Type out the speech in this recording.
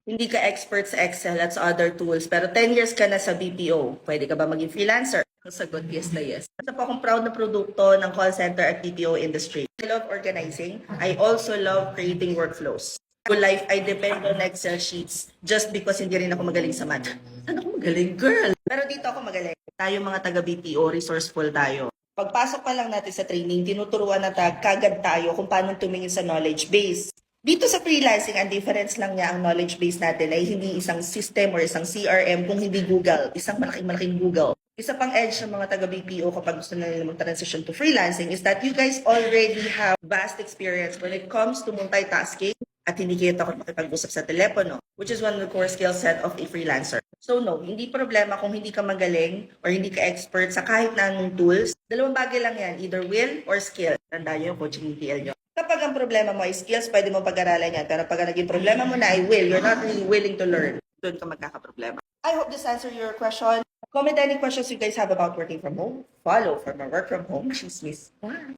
Hindi ka expert sa Excel at sa other tools, pero 10 years ka na sa BPO, pwede ka ba maging freelancer? Ang sagot, yes na yes. Isa po akong proud na produkto ng call center at BPO industry. I love organizing. I also love creating workflows. Whole life, I depend on Excel sheets just because hindi rin ako magaling sa math. Saan ako magaling, girl? Pero dito ako magaling. Tayo mga taga-BPO, resourceful tayo. Pagpasok pa lang natin sa training, tinuturuan na kagad tayo kung paano tumingin sa knowledge base. Dito sa freelancing, ang difference lang niya ang knowledge base natin ay hindi isang system or isang CRM kung hindi Google, isang malaking Google. Isa pang edge ng mga taga-BPO kapag gusto na nila mag-transition to freelancing is that you guys already have vast experience when it comes to multitasking at hindi kayo takot makipag-usap sa telepono, which is one of the core skill set of a freelancer. So no, hindi problema kung hindi ka magaling or hindi ka expert sa kahit na anong tools. Dalawang bagay lang yan, either will or skill. Tandaan nyo yung coaching ETL nyo. Kapag ang problema mo ay skills, pwede mo pag-aralan yan. Pero pag ang naging problema mo na ay will, you're not really willing to learn, doon ka magkakaproblema. I hope this answered your question. Comment any questions you guys have about working from home. Follow for more work from home chismis. Bye!